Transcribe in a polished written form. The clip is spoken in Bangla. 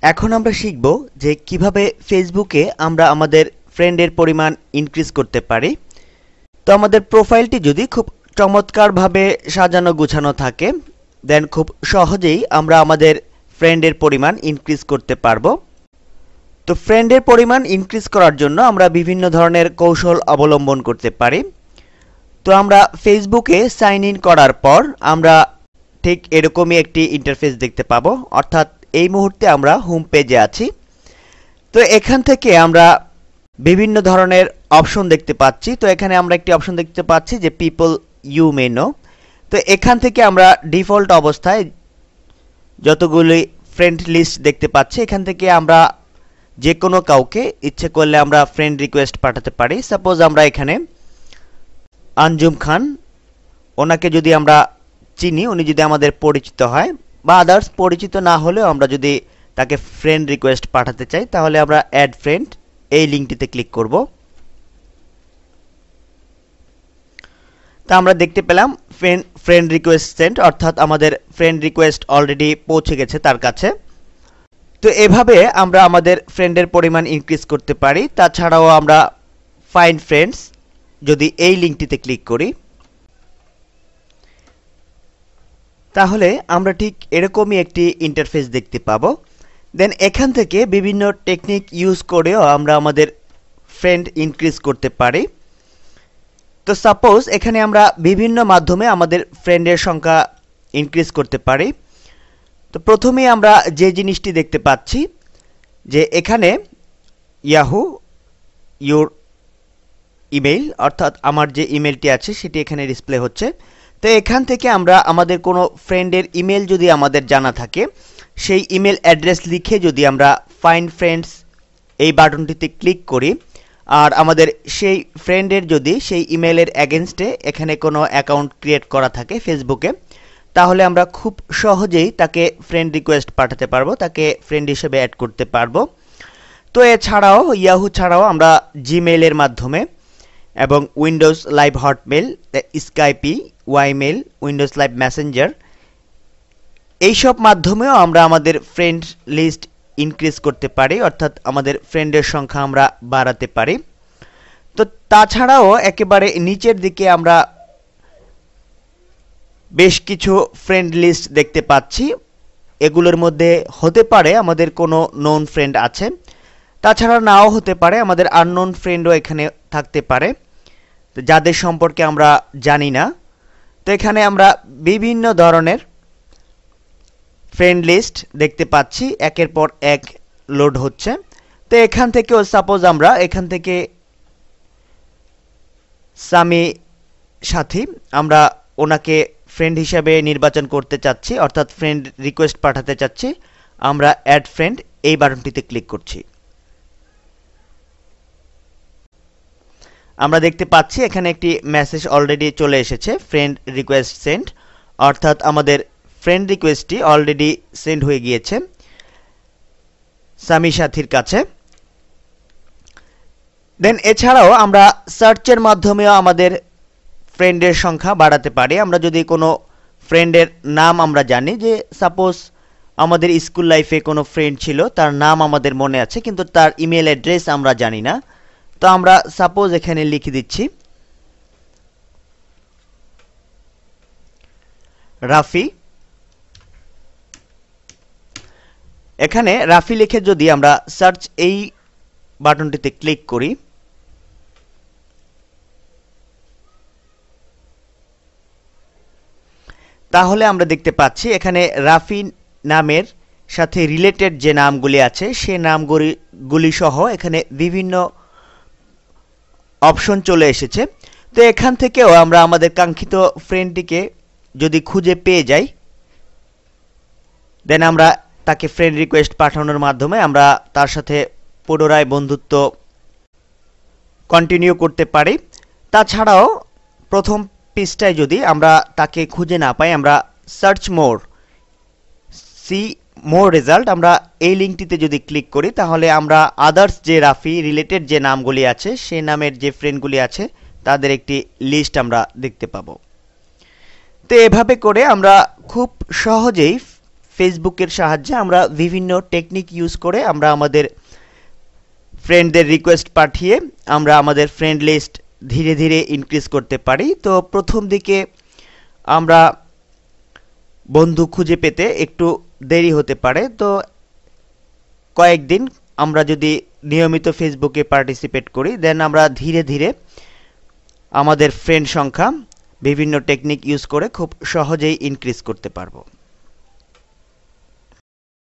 এখন আমরা শিখব যে কিভাবে ফেসবুকে আমরা আমাদের ফ্রেন্ডের পরিমাণ ইনক্রিজ করতে পারি। তো আমাদের প্রোফাইলটি যদি খুব চমৎকারভাবে সাজানো গুছানো থাকে, দেন খুব সহজেই আমরা আমাদের ফ্রেন্ডের পরিমাণ ইনক্রিজ করতে পারবো। তো ফ্রেন্ডের পরিমাণ ইনক্রিজ করার জন্য আমরা বিভিন্ন ধরনের কৌশল অবলম্বন করতে পারি। তো আমরা ফেসবুকে সাইন ইন করার পর আমরা ঠিক এরকমই একটি ইন্টারফেস দেখতে পাবো, অর্থাৎ এই মুহূর্তে আমরা হোম পেজে আছি। তো এখান থেকে আমরা বিভিন্ন ধরনের অপশন দেখতে পাচ্ছি। তো এখানে আমরা একটি অপশন দেখতে পাচ্ছি যে পিপল ইউ মে নো। তো এখান থেকে আমরা ডিফল্ট অবস্থায় যতগুলি ফ্রেন্ড লিস্ট দেখতে পাচ্ছি, এখান থেকে আমরা যে কোনো কাউকে ইচ্ছে করলে আমরা ফ্রেন্ড রিকোয়েস্ট পাঠাতে পারি। সাপোজ আমরা এখানে আঞ্জুম খান, ওনাকে যদি আমরা চিনি, উনি যদি আমাদের পরিচিত হয়, বা আদার্স পরিচিত না হলেও আমরা যদি তাকে ফ্রেন্ড রিকোয়েস্ট পাঠাতে চাই, তাহলে আমরা অ্যাড ফ্রেন্ড এই লিঙ্কটিতে ক্লিক করব। তা আমরা দেখতে পেলাম ফ্রেন্ড রিকোয়েস্ট সেন্ড, অর্থাৎ আমাদের ফ্রেন্ড রিকোয়েস্ট অলরেডি পৌঁছে গেছে তার কাছে। তো এভাবে আমরা আমাদের ফ্রেন্ডের পরিমাণ ইনক্রিজ করতে পারি। তাছাড়াও আমরা ফাইন্ড ফ্রেন্ডস যদি এই লিঙ্কটিতে ক্লিক করি, তাহলে আমরা ঠিক এরকমই একটি ইন্টারফেস দেখতে পাবো। দেন এখান থেকে বিভিন্ন টেকনিক ইউজ করেও আমরা আমাদের ফ্রেন্ড ইনক্রিজ করতে পারি। তো সাপোজ এখানে আমরা বিভিন্ন মাধ্যমে আমাদের ফ্রেন্ডের সংখ্যা ইনক্রিজ করতে পারি। তো প্রথমেই আমরা যে জিনিসটি দেখতে পাচ্ছি যে এখানে ইয়াহু ইউর ইমেইল, অর্থাৎ আমার যে ইমেলটি আছে সেটি এখানে ডিসপ্লে হচ্ছে। তো এখান থেকে আমরা আমাদের কোনো ফ্রেন্ডের ইমেল যদি আমাদের জানা থাকে, সেই ইমেল অ্যাড্রেস লিখে যদি আমরা ফাইন্ড ফ্রেন্ডস এই বাটনটিতে ক্লিক করি, আর আমাদের সেই ফ্রেন্ডের যদি সেই ইমেলের অ্যাগেনস্টে এখানে কোনো অ্যাকাউন্ট ক্রিয়েট করা থাকে ফেসবুকে, তাহলে আমরা খুব সহজেই তাকে ফ্রেন্ড রিকোয়েস্ট পাঠাতে পারবো, তাকে ফ্রেন্ড হিসেবে অ্যাড করতে পারবো। তো এছাড়াও ইয়াহু ছাড়াও আমরা জিমেইলের মাধ্যমে এবং Windows Live Hotmail, Skype, Ymail, Windows Live Messenger, এইসব মাধ্যমেও আমরা আমাদের ফ্রেন্ড লিস্ট ইনক্রিজ করতে পারি, অর্থাৎ আমাদের ফ্রেন্ডের সংখ্যা আমরা বাড়াতে পারি। তো তাছাড়াও একেবারে নিচের দিকে আমরা বেশ কিছু ফ্রেন্ড লিস্ট দেখতে পাচ্ছি। এগুলোর মধ্যে হতে পারে আমাদের কোনো নোন ফ্রেন্ড আছে, তাছাড়া নাও হতে পারে, আমাদের আননোন ফ্রেন্ডও এখানে থাকতে পারে যাদের সম্পর্কে আমরা জানি না। তো এখানে আমরা বিভিন্ন ধরনের ফ্রেন্ড লিস্ট দেখতে পাচ্ছি, একের পর এক লোড হচ্ছে। তো এখান থেকেও সাপোজ আমরা এখান থেকে সামি সাথী, আমরা ওনাকে ফ্রেন্ড হিসাবে নির্বাচন করতে চাচ্ছি, অর্থাৎ ফ্রেন্ড রিকোয়েস্ট পাঠাতে চাচ্ছি, আমরা অ্যাড ফ্রেন্ড এই বাটনটিতে ক্লিক করছি। আমরা দেখতে পাচ্ছি এখানে একটি মেসেজ অলরেডি চলে এসেছে, ফ্রেন্ড রিকোয়েস্ট সেন্ড, অর্থাৎ আমাদের ফ্রেন্ড রিকোয়েস্টটি অলরেডি সেন্ড হয়ে গিয়েছে সামি সাথীর কাছে। দেন এছাড়াও আমরা সার্চের মাধ্যমেও আমাদের ফ্রেন্ডের সংখ্যা বাড়াতে পারি। আমরা যদি কোনো ফ্রেন্ডের নাম আমরা জানি, যে সাপোজ আমাদের স্কুল লাইফে কোনো ফ্রেন্ড ছিল, তার নাম আমাদের মনে আছে কিন্তু তার ইমেল অ্যাড্রেস আমরা জানি না, তো আমরা সাপোজ এখানে লিখে দিচ্ছি রাফি। এখানে রাফি লিখে যদি আমরা সার্চ এই বাটনটিতে ক্লিক করি, তাহলে আমরা দেখতে পাচ্ছি এখানে রাফি নামের সাথে রিলেটেড যে নামগুলি আছে সেই নামগুলি সহ এখানে বিভিন্ন অপশন চলে এসেছে। তো এখান থেকেও আমরা আমাদের কাঙ্ক্ষিত ফ্রেন্ডটিকে যদি খুঁজে পেয়ে যাই, দেন আমরা তাকে ফ্রেন্ড রিকোয়েস্ট পাঠানোর মাধ্যমে আমরা তার সাথে পুনরায় বন্ধুত্ব কন্টিনিউ করতে পারি। তাছাড়াও প্রথম পৃষ্ঠায় যদি আমরা তাকে খুঁজে না পাই, আমরা সার্চ মোর, সি মোর রেজাল্ট, আমরা এই লিঙ্কটিতে যদি ক্লিক করি, তাহলে আমরা আদার্স যে রাফি রিলেটেড যে নামগুলি আছে সেই নামের যে ফ্রেন্ডগুলি আছে তাদের একটি লিস্ট আমরা দেখতে পাবো। তো এভাবে করে আমরা খুব সহজেই ফেসবুকের সাহায্যে আমরা বিভিন্ন টেকনিক ইউজ করে আমরা আমাদের ফ্রেন্ডদের রিকোয়েস্ট পাঠিয়ে আমরা আমাদের ফ্রেন্ড লিস্ট ধীরে ধীরে ইনক্রিজ করতে পারি। তো প্রথম দিকে আমরা বন্ধু খুঁজে পেতে একটু দেরি হতে পারে। তো কয়েকদিন আমরা যদি নিয়মিত ফেসবুকে পার্টিসিপেট করি, দেন আমরা ধীরে ধীরে আমাদের ফ্রেন্ড সংখ্যা বিভিন্ন টেকনিক ইউজ করে খুব সহজেই ইনক্রিজ করতে পারবো।